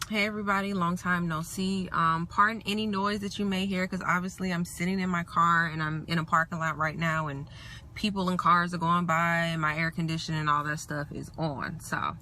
Hey everybody, long time no see. Pardon any noise that you may hear, because obviously I'm sitting in my car and I'm in a parking lot right now, and people and cars are going by and my air conditioning and all that stuff is on. So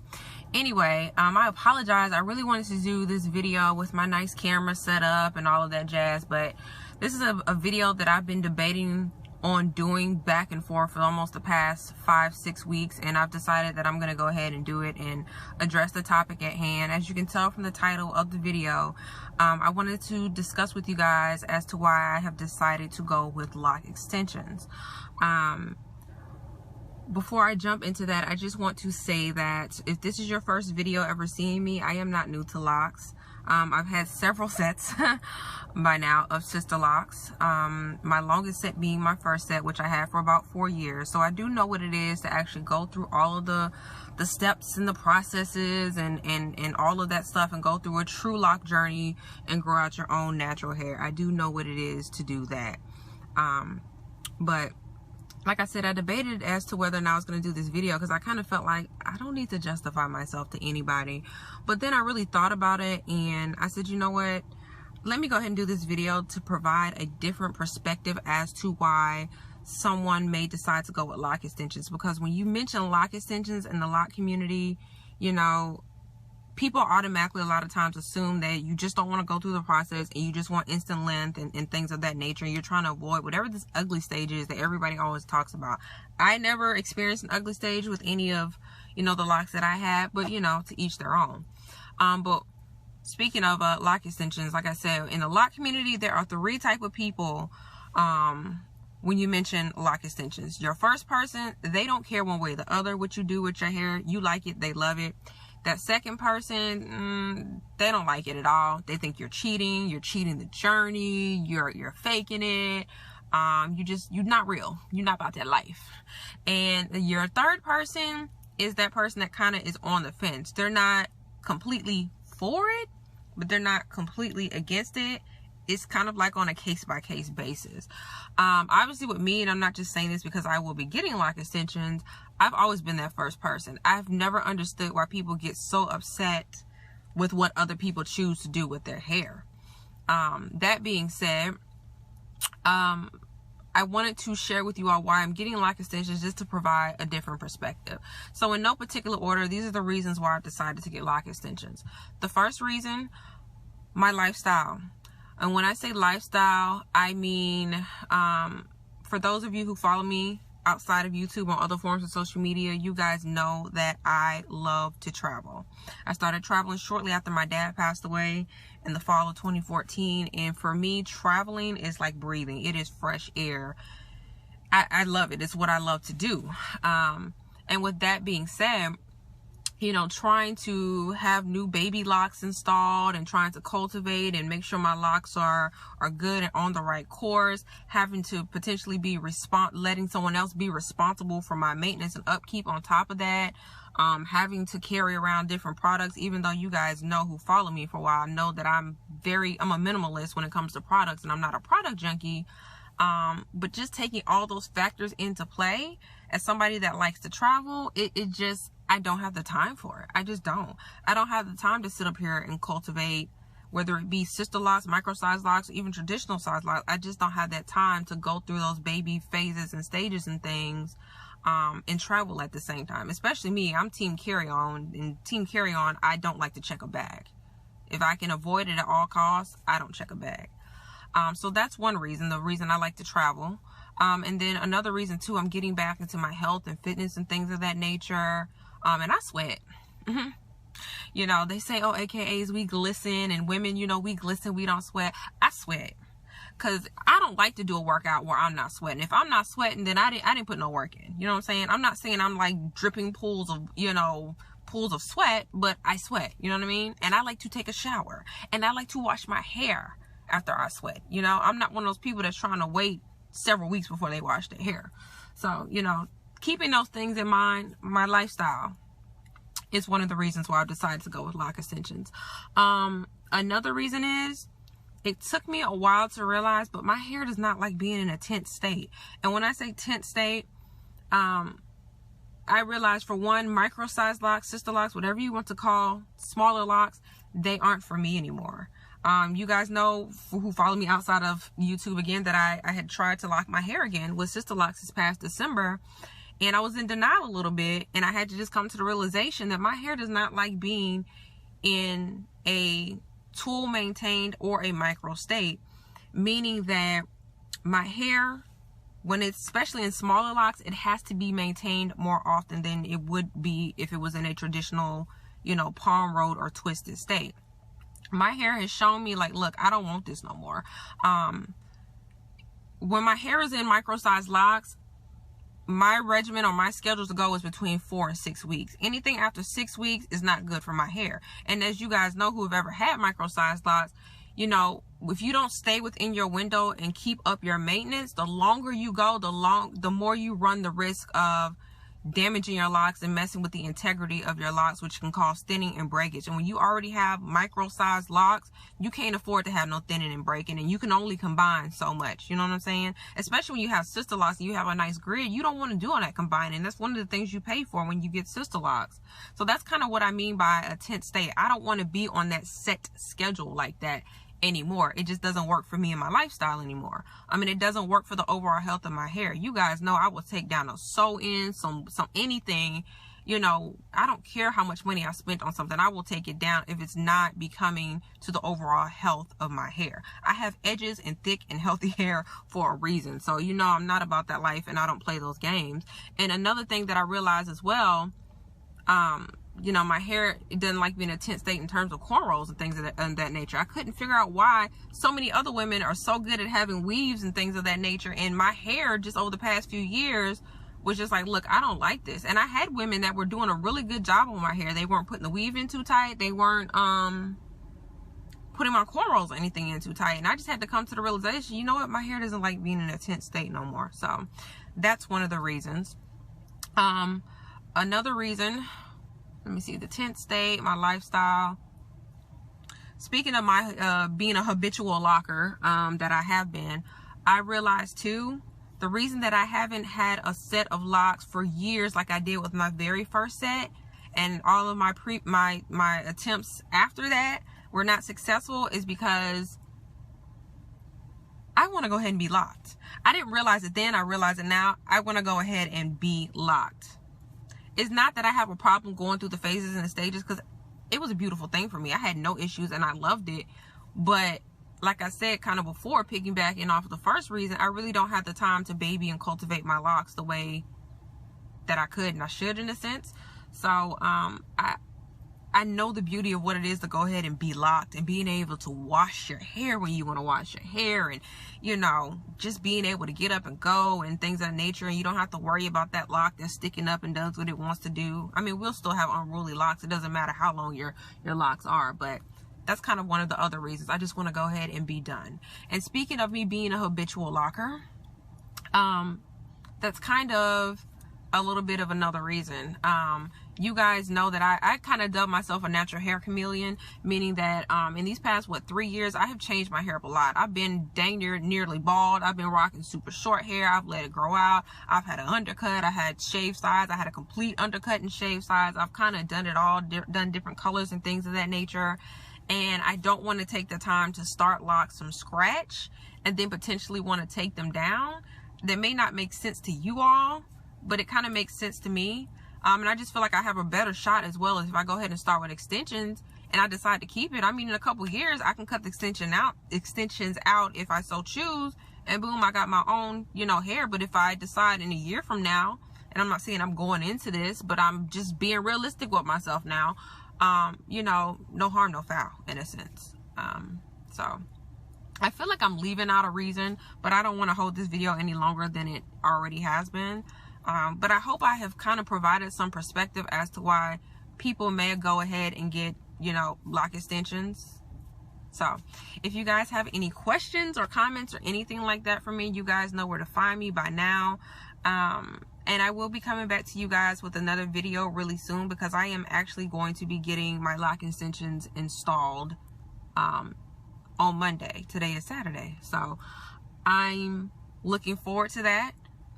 anyway, I apologize. I really wanted to do this video with my nice camera set up and all of that jazz, but this is a video that I've been debating on doing back and forth for almost the past 5-6 weeks, and I've decided that I'm going to go ahead and do it and address the topic at hand. As you can tell from the title of the video, I wanted to discuss with you guys as to why I have decided to go with lock extensions. Before I jump into that, I just want to say that if this is your first video ever seeing me, I am not new to locks. I've had several sets by now of sister locks. My longest set being my first set, which I had for about 4 years. So I do know what it is to actually go through all of the steps and the processes and all of that stuff, and go through a true lock journey and grow out your own natural hair. I do know what it is to do that. But like I said, I debated as to whether or not I was going to do this video, because I kind of felt like I don't need to justify myself to anybody. But then I really thought about it, and I said, you know what? Let me go ahead and do this video to provide a different perspective as to why someone may decide to go with lock extensions. Because when you mention lock extensions in the lock community, you know, people automatically a lot of times assume that you just don't want to go through the process and you just want instant length and things of that nature, and you're trying to avoid whatever this ugly stage is that everybody always talks about. I never experienced an ugly stage with any of, you know, the locks that I had, but you know, to each their own. But speaking of lock extensions, like I said, in the lock community, there are 3 type of people when you mention lock extensions. Your first person, they don't care one way or the other what you do with your hair. You like it, they love it. That second person, they don't like it at all. They think you're cheating the journey, you're faking it. You're not real. You're not about that life. And your third person is that person that kind of is on the fence. They're not completely for it, but they're not completely against it. It's kind of like on a case-by-case basis. Obviously with me, and I'm not just saying this because I will be getting lock extensions, I've always been that first person. I've never understood why people get so upset with what other people choose to do with their hair. That being said, I wanted to share with you all why I'm getting lock extensions, just to provide a different perspective. So in no particular order, these are the reasons why I've decided to get lock extensions. The first reason, my lifestyle. And when I say lifestyle, I mean, for those of you who follow me outside of YouTube on other forms of social media, you guys know that I love to travel. I started traveling shortly after my dad passed away in the fall of 2014. And for me, traveling is like breathing. It is fresh air. I love it. It's what I love to do. And with that being said, you know, trying to have new baby locks installed and trying to cultivate and make sure my locks are good and on the right course, having to potentially be letting someone else be responsible for my maintenance and upkeep on top of that, having to carry around different products, even though you guys know who follow me for a while know that I'm a minimalist when it comes to products, and I'm not a product junkie. But just taking all those factors into play, as somebody that likes to travel, I don't have the time for it. I just don't. I don't have the time to sit up here and cultivate, whether it be sister locks, micro size locks, or even traditional size locks. I just don't have that time to go through those baby phases and stages and things, and travel at the same time. Especially me, I'm team carry on, and team carry on, I don't like to check a bag. If I can avoid it at all costs, I don't check a bag. So that's one reason, the reason I like to travel. And then another reason too, I'm getting back into my health and fitness and things of that nature. And I sweat. You know, they say, oh, AKAs, we glisten, and women, you know, we glisten, we don't sweat. I sweat. Cause I don't like to do a workout where I'm not sweating. If I'm not sweating, then I didn't put no work in. You know what I'm saying? I'm not saying I'm like dripping pools of sweat, but I sweat. You know what I mean? And I like to take a shower, and I like to wash my hair after I sweat. You know, I'm not one of those people that's trying to wait several weeks before they wash their hair. So, you know, keeping those things in mind, my lifestyle is one of the reasons why I've decided to go with lock extensions. Another reason is, it took me a while to realize, but my hair does not like being in a tense state. And when I say tense state, I realized, for one, micro-sized locks, sister locks, whatever you want to call smaller locks, they aren't for me anymore. You guys know, who follow me outside of YouTube, again, that I had tried to lock my hair again with sister locks this past December, and I was in denial a little bit, and I had to just come to the realization that my hair does not like being in a tool maintained or a micro state, meaning that my hair, when it's, especially in smaller locks, it has to be maintained more often than it would be if it was in a traditional, you know, palm rolled or twisted state. My hair has shown me, like, look, I don't want this no more. When my hair is in micro-sized locks, my regimen or my schedule to go is between 4 and 6 weeks. Anything after 6 weeks is not good for my hair. And as you guys know, who have ever had micro-sized locks, you know, if you don't stay within your window and keep up your maintenance, the longer you go, the more you run the risk of damaging your locks and messing with the integrity of your locks, which can cause thinning and breakage. And when you already have micro-sized locks, you can't afford to have no thinning and breaking, and you can only combine so much. You know what I'm saying? Especially when you have sister locks and you have a nice grid, you don't want to do all that combining. That's one of the things you pay for when you get sister locks. So that's kind of what I mean by a tent state. I don't want to be on that set schedule like that anymore. It just doesn't work for me and my lifestyle anymore. I mean, it doesn't work for the overall health of my hair. You guys know I will take down a sew-in, some anything. You know, I don't care how much money I spent on something. I will take it down if it's not becoming to the overall health of my hair. I have edges and thick and healthy hair for a reason. So, you know, I'm not about that life, and I don't play those games. And another thing that I realized as well, you know, my hair, it doesn't like being in a tent state in terms of cornrows and things of that nature. I couldn't figure out why so many other women are so good at having weaves and things of that nature. And my hair, just over the past few years, was just like, look, I don't like this. And I had women that were doing a really good job on my hair. They weren't putting the weave in too tight. They weren't putting my cornrows or anything in too tight. And I just had to come to the realization, you know what, my hair doesn't like being in a tent state no more. So that's one of the reasons. Another reason, let me see, the tent state, my lifestyle. Speaking of my being a habitual locker that I have been, I realized too, the reason that I haven't had a set of locks for years like I did with my very first set, and all of my my attempts after that were not successful, is because I want to go ahead and be locked. I didn't realize it then. I realize it now. I want to go ahead and be locked. It's not that I have a problem going through the phases and the stages, because it was a beautiful thing for me. I had no issues and I loved it. But like I said kind of before, piggybacking off of the first reason, I really don't have the time to baby and cultivate my locks the way that I could and I should, in a sense. So I know the beauty of what it is to go ahead and be locked, and being able to wash your hair when you want to wash your hair, and, you know, just being able to get up and go and things of that nature, and you don't have to worry about that lock that's sticking up and does what it wants to do. I mean, we'll still have unruly locks. It doesn't matter how long your locks are, but that's kind of one of the other reasons. I just want to go ahead and be done. And speaking of me being a habitual locker, that's kind of a little bit of another reason. You guys know that I kind of dubbed myself a natural hair chameleon, meaning that in these past 3 years, I have changed my hair up a lot. I've been dang nearly bald. I've been rocking super short hair. I've let it grow out. I've had an undercut. I had shave sides. I had a complete undercut and shave sides. I've kind of done it all, done different colors and things of that nature. And I don't want to take the time to start locks from scratch and then potentially want to take them down. That may not make sense to you all, but it kind of makes sense to me. And I just feel like I have a better shot as well, as if I go ahead and start with extensions and I decide to keep it. I mean, in a couple years, I can cut the extensions out if I so choose, and boom, I got my own, you know, hair. But if I decide in a year from now, and I'm not saying I'm going into this, but I'm just being realistic with myself now, you know, no harm, no foul, in a sense. So I feel like I'm leaving out a reason, but I don't want to hold this video any longer than it already has been. But I hope I have kind of provided some perspective as to why people may go ahead and get, you know, lock extensions. So if you guys have any questions or comments or anything like that for me, you guys know where to find me by now. And I will be coming back to you guys with another video really soon, because I am actually going to be getting my lock extensions installed on Monday. Today is Saturday. So I'm looking forward to that.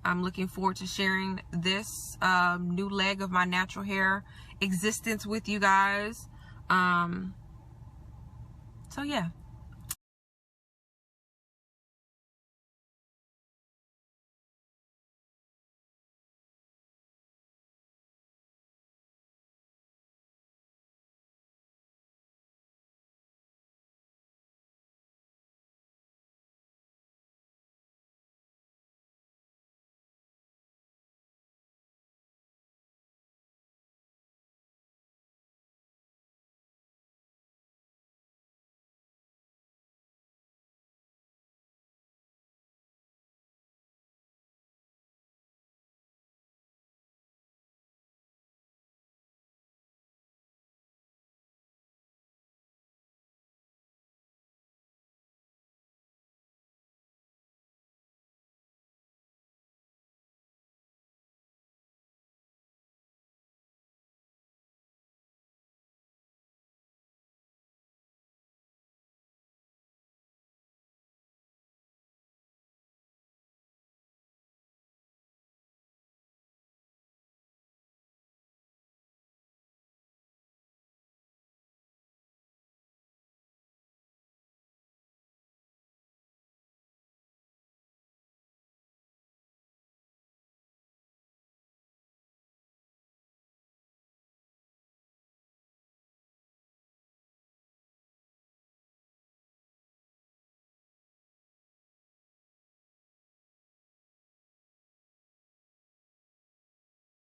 I'm looking forward to sharing this new leg of my natural hair existence with you guys. So yeah,